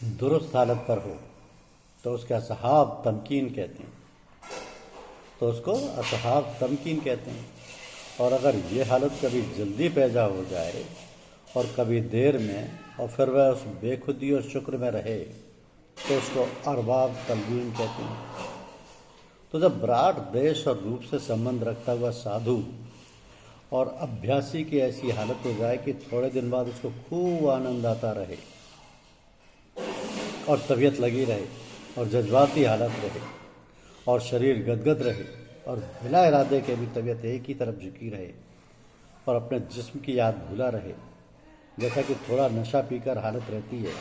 درست حالت پر ہو تو اس کے اصحاب تمکین کہتے ہیں، تو اس کو اصحاب تمکین کہتے ہیں۔ اور اگر یہ حالت کبھی جلدی پیدا ہو جائے اور کبھی دیر میں، اور پھر وہ اس بے خودی اور شکر میں رہے، تو اس کو ارباب تلوین کہتے ہیں۔ تو جب براٹ دیش اور روپ سے سمبند رکھتا ہوا سادھو اور ابھیاسی کی ایسی حالت ہو جائے کہ تھوڑے دن بعد اس کو خوب آنند آتا رہے اور طبیعت لگی رہے اور جذباتی حالت رہے اور شریر گدگد رہے اور بلا ارادے کے بھی طبیعت ایک ہی طرف جھکی رہے اور اپنے جسم کی یاد بھولا رہے، جیسا کہ تھوڑا نشہ پی کر حالت رہتی ہے،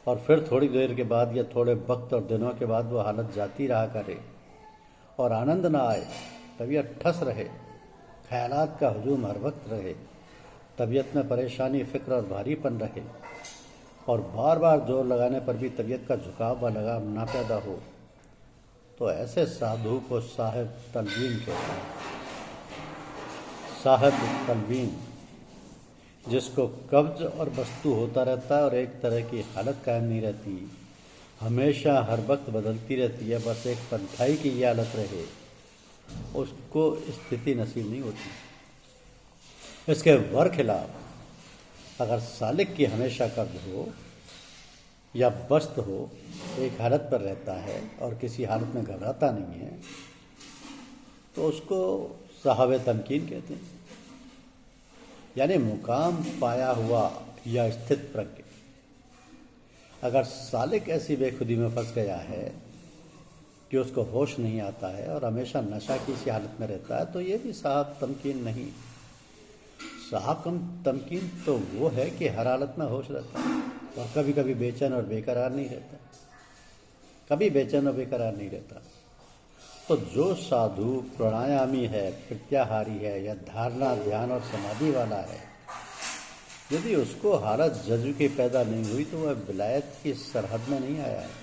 اور پھر تھوڑی دیر کے بعد یا تھوڑے وقت اور دنوں کے بعد وہ حالت جاتی رہا کرے اور آنند نہ آئے، طبیعت ٹھس رہے، خیالات کا ہجوم ہر وقت رہے، طبیعت میں پریشانی، فکر اور بھاری پن رہے، اور بار بار زور لگانے پر بھی طبیعت کا جھکاؤ و لگام نہ پیدا ہو، تو ایسے سادھو کو صاحب تلوین کہتے ہیں۔ صاحب تلوین، جس کو قبض اور بستو ہوتا رہتا ہے اور ایک طرح کی حالت قائم نہیں رہتی، ہمیشہ ہر وقت بدلتی رہتی ہے، بس ایک پنتھائی کی یہ حالت رہے، اس کو استھتی نصیب نہیں ہوتی۔ اس کے برخلاف اگر سالک کی ہمیشہ قبض ہو یا بست ہو، ایک حالت پر رہتا ہے اور کسی حالت میں گھبراتا نہیں ہے، تو اس کو صاحب تمکین کہتے ہیں، یعنی مقام پایا ہوا یا استھت پرگی۔ اگر سالک ایسی بے خودی میں پھنس گیا ہے کہ اس کو ہوش نہیں آتا ہے اور ہمیشہ نشہ کی سی حالت میں رہتا ہے، تو یہ بھی صاحب تمکین نہیں۔ صاحب تمکین تو وہ ہے کہ ہر حالت میں ہوش رہتا ہے اور کبھی کبھی بے چین اور بے قرار نہیں رہتا، کبھی بے چین اور بے قرار نہیں رہتا۔ تو جو سادھو پرانایامی ہے، پرتیاہاری ہے، یا دھارنا، دھیان اور سمادھی والا ہے، یدی اس کو حالت جذب کی پیدا نہیں ہوئی تو وہ ولایت کی سرحد میں نہیں آیا ہے۔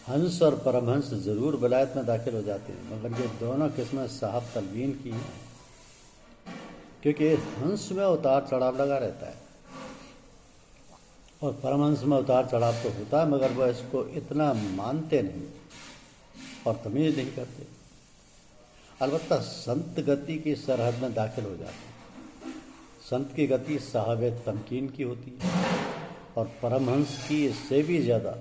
ہنس اور پرمہنس ضرور ولایت میں داخل ہو جاتے ہیں، مگر یہ دونوں قسمیں صاحب تلوین کی ہیں، کیونکہ ہنس میں اتار چڑھاؤ لگا رہتا ہے اور پرمہنس میں اتار چڑھاؤ تو ہوتا ہے، مگر وہ اس کو اتنا مانتے نہیں اور تمیز نہیں کرتے۔ البتہ سنت گتی کی سرحد میں داخل ہو جاتے ہیں۔ سنت کی گتی صاحب تمکین کی ہوتی ہے اور پرمہنس کی اس سے بھی زیادہ۔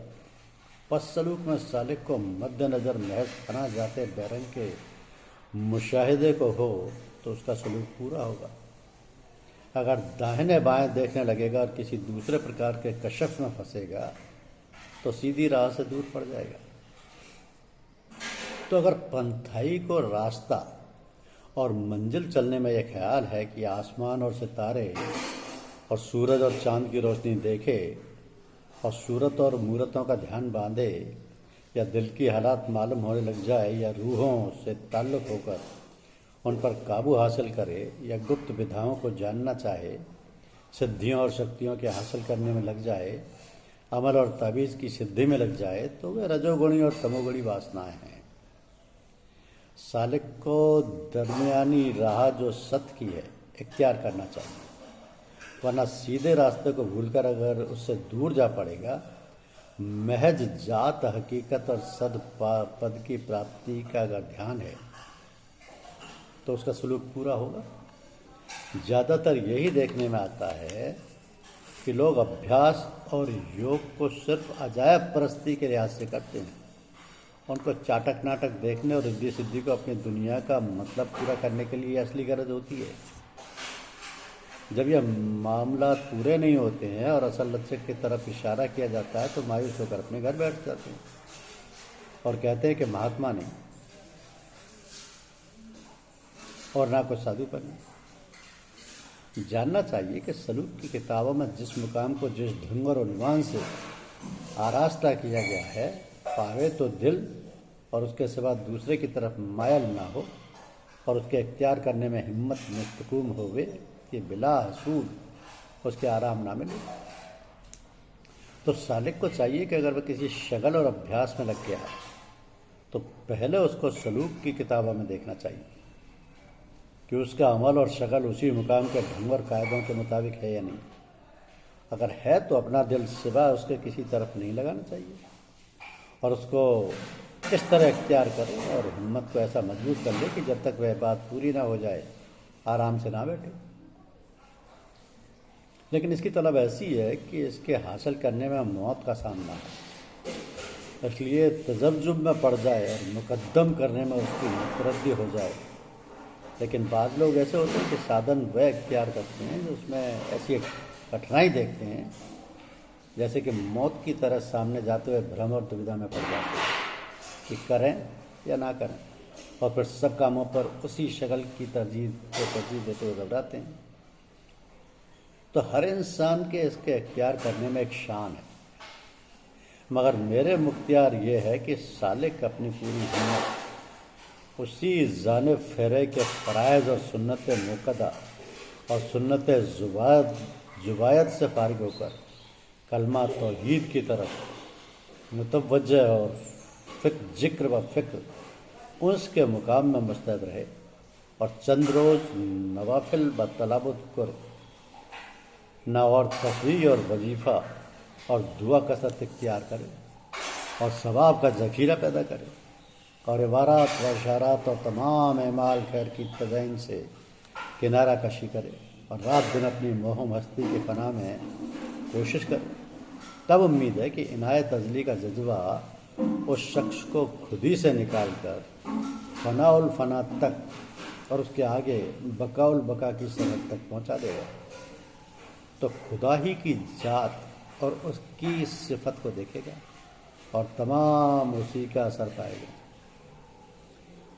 پس سلوک میں سالک کو مد نظر محض فنا جاتے بیرنگ کے مشاہدے کو ہو تو اس کا سلوک پورا ہوگا۔ اگر داہنے بائیں دیکھنے لگے گا اور کسی دوسرے پرکار کے کشف میں پھنسے گا تو سیدھی راہ سے دور پڑ جائے گا۔ تو اگر پنتھائی کو راستہ اور منزل چلنے میں یہ خیال ہے کہ آسمان اور ستارے اور سورج اور چاند کی روشنی دیکھے اور صورت اور مورتوں کا دھیان باندھے، یا دل کی حالات معلوم ہونے لگ جائے، یا روحوں سے تعلق ہو کر ان پر قابو حاصل کرے، یا گپت ودھاؤں کو جاننا چاہے، سدھیوں اور شکتیوں کے حاصل کرنے میں لگ جائے، عمل اور تعویذ کی سدھی میں لگ جائے، تو وہ رجوگنی اور تموگنی واسنائیں ہیں۔ سالک کو درمیانی راہ جو ست کی ہے اختیار کرنا چاہیے، ورنہ سیدھے راستے کو بھول کر اگر اس سے دور جا پڑے گا، محض ذات حقیقت اور صد پد کی پراپتی کا اگر دھیان ہے تو اس کا سلوک پورا ہوگا۔ زیادہ تر یہی دیکھنے میں آتا ہے کہ لوگ ابھیاس اور یوگ کو صرف عجائب پرستی کے لحاظ سے کرتے ہیں، ان کو چاٹک ناٹک دیکھنے اور ردی سدھی کو اپنی دنیا کا مطلب پورا کرنے کے لیے اصلی غرض ہوتی ہے۔ جب یہ معاملات پورے نہیں ہوتے ہیں اور اصل لچک کی طرف اشارہ کیا جاتا ہے تو مایوس ہو کر اپنے گھر بیٹھ جاتے ہیں اور کہتے ہیں کہ مہاتما نہیں اور نہ کوئی سادھو بنے۔ جاننا چاہیے کہ سلوک کی کتابوں میں جس مقام کو جس ڈھنگ اور عنوان سے آراستہ کیا گیا ہے، پاوے تو دل اور اس کے سوا دوسرے کی طرف مائل نہ ہو اور اس کے اختیار کرنے میں ہمت مستقوم ہوئے کہ بلا حصول اس کے آرام نہ ملے۔ تو سالک کو چاہیے کہ اگر وہ کسی شغل اور ابھیاس میں لگ گیا ہے تو پہلے اس کو سلوک کی کتابوں میں دیکھنا چاہیے کہ اس کا عمل اور شغل اسی مقام کے ڈھنگ اور قاعدوں کے مطابق ہے یا نہیں، اگر ہے تو اپنا دل سوائے اس کے کسی طرف نہیں لگانا چاہیے، اور اس کو اس طرح اختیار کرے اور ہمت کو ایسا مضبوط کر لے کہ جب تک وہ بات پوری نہ ہو جائے آرام سے نہ بیٹھے۔ لیکن اس کی طلب ایسی ہے کہ اس کے حاصل کرنے میں موت کا سامنا ہے، اس لیے تذبذب میں پڑ جائے اور مقدم کرنے میں اس کی متردی ہو جائے۔ لیکن بعض لوگ ایسے ہوتے ہیں کہ سادھن وہ اختیار کرتے ہیں جو اس میں ایسی کٹھنائی دیکھتے ہیں جیسے کہ موت کی طرح سامنے جاتے ہوئے بھرم اور دودھا میں پڑ جاتے ہیں کہ کریں یا نہ کریں، اور پھر سب کاموں پر اسی شکل کی ترجیح دیتے ہوئے گھبراتے ہیں۔ تو ہر انسان کے اس کے اختیار کرنے میں ایک شان ہے، مگر میرے مختار یہ ہے کہ سالک اپنی پوری ہمت اسی جانب پھیرے کے فرائض اور سنت موقدہ اور سنت زوایت سے فارغ ہو کر کلمہ توحید کی طرف متوجہ اور ذکر و فکر اس کے مقام میں مستعد رہے، اور چند روز نوافل بطلابت کر نہ اور تصویر اور وظیفہ اور دعا کثرت اختیار کرے، اور ثواب کا ذخیرہ پیدا کرے، اور عبارات و اشارات اور تمام اعمال خیر کی تزئین سے کنارہ کشی کرے، اور رات دن اپنی موہم ہستی کے فنا میں کوشش کرے۔ تب امید ہے کہ عنایت ازلی کا جذبہ اس شخص کو خود ہی سے نکال کر فنا الفنا تک اور اس کے آگے بقاء البقاء کی سرحد تک پہنچا دے گا، تو خدا ہی کی ذات اور اس کی صفت کو دیکھے گا اور تمام اسی کا اثر پائے گا،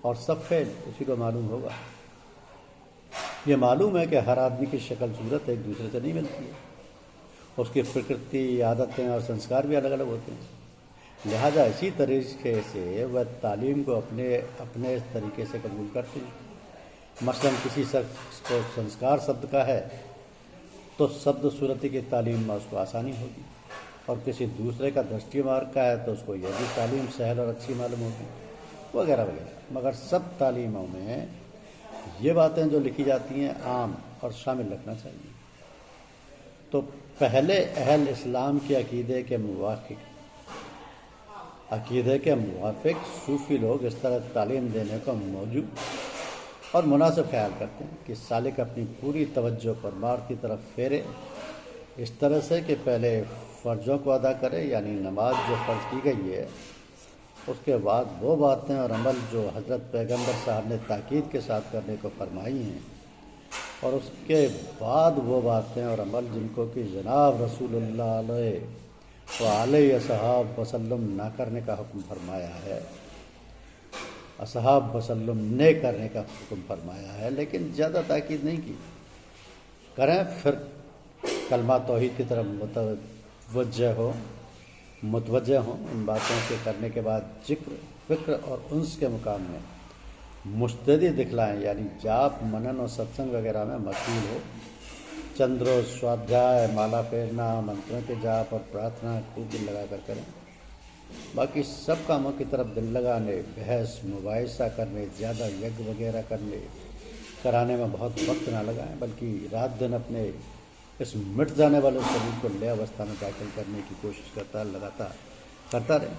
اور سب فعل اسی کو معلوم ہوگا۔ یہ معلوم ہے کہ ہر آدمی کی شکل صورت ایک دوسرے سے نہیں ملتی ہے، اس کی پرکرتی، عادتیں اور سنسکار بھی الگ الگ ہوتے ہیں، لہذا اسی طریقے سے وہ تعلیم کو اپنے اس طریقے سے قبول کرتے ہیں۔ مثلا کسی شخص کو سنسکار شبد کا ہے تو شبد صورتی کی تعلیم میں اس کو آسانی ہوگی، اور کسی دوسرے کا دشتی مارگ کا ہے تو اس کو یہ بھی تعلیم سہل اور اچھی معلوم ہوگی، وغیرہ وغیرہ۔ مگر سب تعلیموں میں یہ باتیں جو لکھی جاتی ہیں عام اور شامل رکھنا چاہیے۔ تو پہلے اہل اسلام کے عقیدے کے موافق صوفی لوگ اس طرح تعلیم دینے کو موجود اور مناسب خیال کرتے ہیں کہ سالک اپنی پوری توجہ پرمار کی طرف پھیرے، اس طرح سے کہ پہلے فرضوں کو ادا کرے، یعنی نماز جو فرض کی گئی ہے، اس کے بعد وہ باتیں اور عمل جو حضرت پیغمبر صاحب نے تاکید کے ساتھ کرنے کو فرمائی ہیں، اور اس کے بعد وہ باتیں اور عمل جن کو کہ جناب رسول اللہ علیہ اصحاب وسلم نہ کرنے کا حکم فرمایا ہے، اصحاب وسلم نے کرنے کا حکم فرمایا ہے، لیکن زیادہ تاکید نہیں کی، کریں پھر کلمہ توحید کی طرف متوجہ ہوں۔ ان باتوں کے کرنے کے بعد ذکر، فکر اور انس کے مقام میں مستعدی دکھلائیں، یعنی جاپ، منن اور ستسنگ وغیرہ میں مشغول ہو، چند روز سوادھیائے، مالا پھیرنا، منتروں کے جاپ اور پرارتھنا خوب دل لگا کر کریں۔ باقی سب کاموں کی طرف دل لگانے، بحث مباحثہ کرنے، زیادہ یگ وغیرہ کرانے میں بہت وقت نہ لگائیں، بلکہ رات دن اپنے اس مٹ جانے والے شریر کو لے اوستھا میں داخل کرنے کی کوشش کرتا رہے۔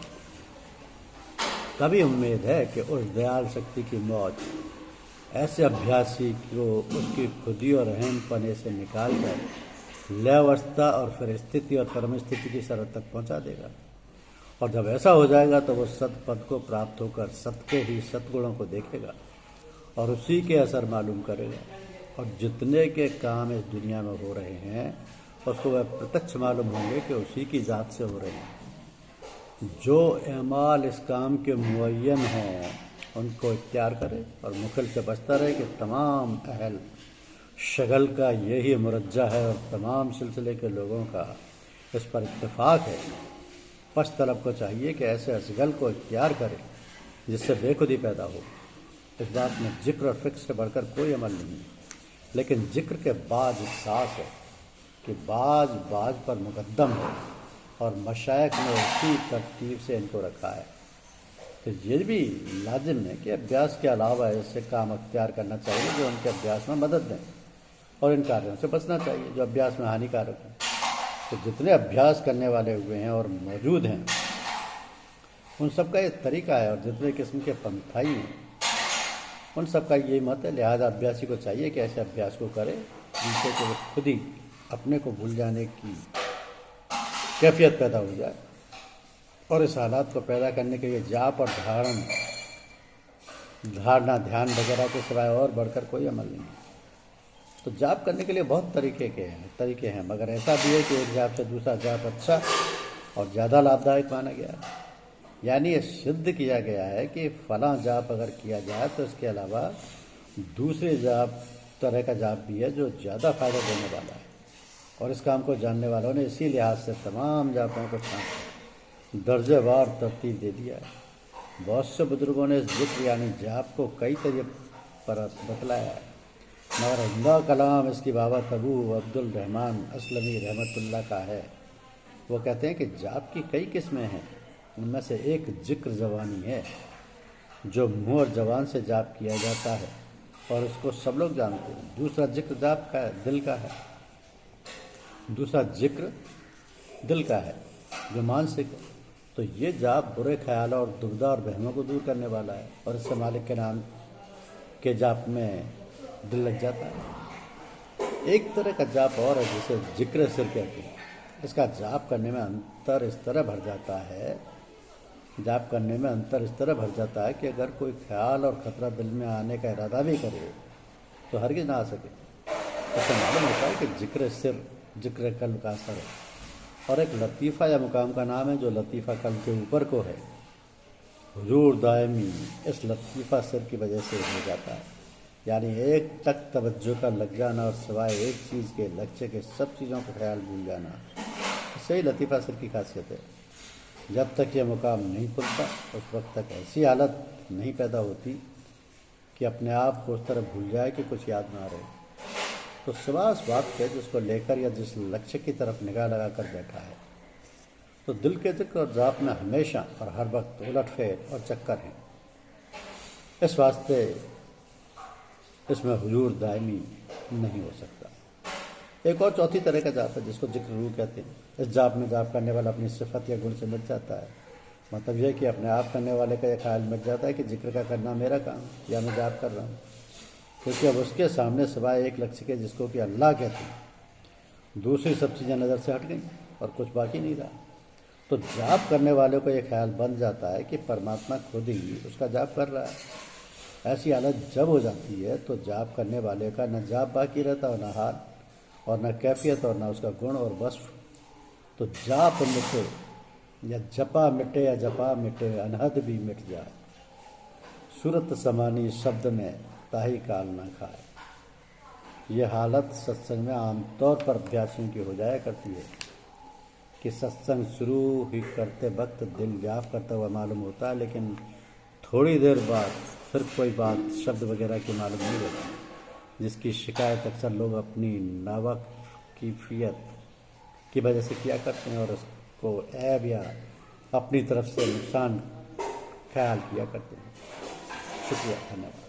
تبھی امید ہے کہ اس دیال شکتی کی موج ایسے ابھیاسی کو اس کی خودی اور اہم پنے سے نکال کر لے اوستھا اور پھر استھتی اور پرم استھتی کی سرحد تک پہنچا دے گا، اور جب ایسا ہو جائے گا تو وہ ست پد کو پراپت ہو کر ست کے ہی ست گڑوں کو دیکھے گا اور اسی کے اثر معلوم کرے گا، اور جتنے کے کام اس دنیا میں ہو رہے ہیں اس کو وہ پرتچھ معلوم ہوں گے کہ اسی کی ذات سے ہو رہے ہیں۔ جو اعمال اس کام کے معین ہوں ان کو اختیار کرے، اور مخل سے بچتا رہے کہ تمام اہل شغل کا یہی مرجع ہے اور تمام سلسلے کے لوگوں کا اس پر اتفاق ہے۔ پس طلب کو چاہیے کہ ایسے اشغل کو اختیار کرے جس سے بے خودی پیدا ہو۔ اس بات میں ذکر اور فکر سے بڑھ کر کوئی عمل نہیں ہے، لیکن ذکر کے باز احساس ہے کہ باز پر مقدم ہے، اور مشائخ نے اسی ترتیب سے ان کو رکھا ہے۔ تو یہ بھی لازم ہے کہ ابیاس کے علاوہ ایسے کام اختیار کرنا چاہیے جو ان کے ابیاس میں مدد دیں، اور ان کاروں سے بچنا چاہیے جو ابیاس میں ہانیکارک ہیں۔ تو جتنے ابھیاس کرنے والے ہوئے ہیں اور موجود ہیں ان سب کا یہ طریقہ ہے، اور جتنے قسم کے پنتھائی ہیں ان سب کا یہی مت ہے۔ لہذا ابھیاسی کو چاہیے کہ ایسے ابھیاس کو کرے جن سے کہ وہ خود ہی اپنے کو بھول جانے کی کیفیت پیدا ہو جائے، اور اس حالات کو پیدا کرنے کے لیے جاپ اور دھارنا دھیان وغیرہ کے سوائے اور بڑھ کر کوئی عمل نہیں ہے۔ تو جاپ کرنے کے لیے بہت طریقے ہیں، مگر ایسا بھی ہے کہ ایک جاپ سے دوسرا جاپ اچھا اور زیادہ لابھدائک مانا گیا ہے۔ یعنی یہ سدھ کیا گیا ہے کہ فلاں جاپ اگر کیا جائے تو اس کے علاوہ دوسرے طرح کا جاپ بھی ہے جو زیادہ فائدہ دینے والا ہے، اور اس کام کو جاننے والوں نے اسی لحاظ سے تمام جاپوں کو درجے وار ترتیب دے دیا ہے۔ بہت سے بزرگوں نے اس ذکر یعنی جاپ کو کئی طریقے پر بتلایا ہے، مگر عمدہ کلام اس کی بابت ابو عبد الرحمن اسلمی رحمۃ اللہ کا ہے۔ وہ کہتے ہیں کہ جاپ کی کئی قسمیں ہیں، ان میں سے ایک ذکر زبانی ہے جو منہ اور زبان سے جاپ کیا جاتا ہے اور اس کو سب لوگ جانتے ہیں۔ دوسرا ذکر جاپ کا ہے، دل کا ہے جو مانسک ہے۔ تو یہ جاپ برے خیالوں اور دبدہ اور وہموں کو دور کرنے والا ہے، اور اس سے مالک کے نام کے جاپ میں دل لگ جاتا ہے۔ ایک طرح کا جاپ اور ہے جسے ذکر سر کہتے ہیں۔ اس کا جاپ کرنے میں انتر اس طرح بھر جاتا ہے کہ اگر کوئی خیال اور خطرہ دل میں آنے کا ارادہ بھی کرے تو ہرگز نہ آ سکے۔ اس سے معلوم ہوتا ہے کہ ذکر قلب کا اثر ہے، اور ایک لطیفہ یا مقام کا نام ہے جو لطیفہ قلب کے اوپر کو ہے۔ حضور دائمی اس لطیفہ سر کی وجہ سے ہو جاتا ہے، یعنی ایک تک توجہ کا لگ جانا اور سوائے ایک چیز کے لکچے کے سب چیزوں کا خیال بھول جانا، اس سے ہی لطیفہ سر کی خاصیت ہے۔ جب تک یہ مقام نہیں کھلتا اس وقت تک ایسی حالت نہیں پیدا ہوتی کہ اپنے آپ کو اس طرح بھول جائے کہ کچھ یاد نہ رہے۔ تو سوا اس بات کے جس کو لے کر یا جس لکچے کی طرف نگاہ لگا کر بیٹھا ہے، تو دل کے ذکر اور جاپ میں ہمیشہ اور ہر وقت الٹ پھیر اور چکر ہیں۔ اس واسطے اس میں حضور دائمی نہیں ہو سکتا۔ ایک اور چوتھی طرح کا جاپ ہے جس کو ذکر روح کہتے ہیں۔ اس جاپ میں جاپ کرنے والا اپنی صفت یا گن سے مٹ جاتا ہے۔ مطلب یہ کہ اپنے آپ کرنے والے کا یہ خیال مٹ جاتا ہے کہ ذکر کا کرنا میرا کام یا میں جاپ کر رہا ہوں، کیونکہ اب اس کے سامنے سوائے ایک لکچ کے جس کو کہ اللہ کہتے ہیں دوسری سب چیزیں نظر سے ہٹ گئیں اور کچھ باقی نہیں رہا۔ تو جاپ کرنے والے کو یہ خیال بن جاتا ہے کہ پرماتما خود ہی اس کا جاپ کر رہا ہے۔ ایسی حالت جب ہو جاتی ہے تو جاپ کرنے والے کا نہ جاپ باقی رہتا اور نہ حال اور نہ کیفیت اور نہ اس کا گن اور وصف۔ تو جاپ مٹے یا جپا مٹے یا جپا مٹے انہد بھی مٹ جائے، صورت سمانی شبد میں تاہی کال نہ کھائے۔ یہ حالت ستسنگ میں عام طور پر ابھیاسیوں کی ہو جایا کرتی ہے کہ ستسنگ شروع ہی کرتے وقت دل جاپ کرتا ہوا معلوم ہوتا ہے، لیکن تھوڑی دیر بعد پھر کوئی بات شبد وغیرہ کی معلوم نہیں ہوتی، جس کی شکایت اکثر لوگ اپنی ناواقفیت کی وجہ سے کیا کرتے ہیں اور اس کو عیب یا اپنی طرف سے نقصان خیال کیا کرتے ہیں۔ شکریہ، دھنیہ واد۔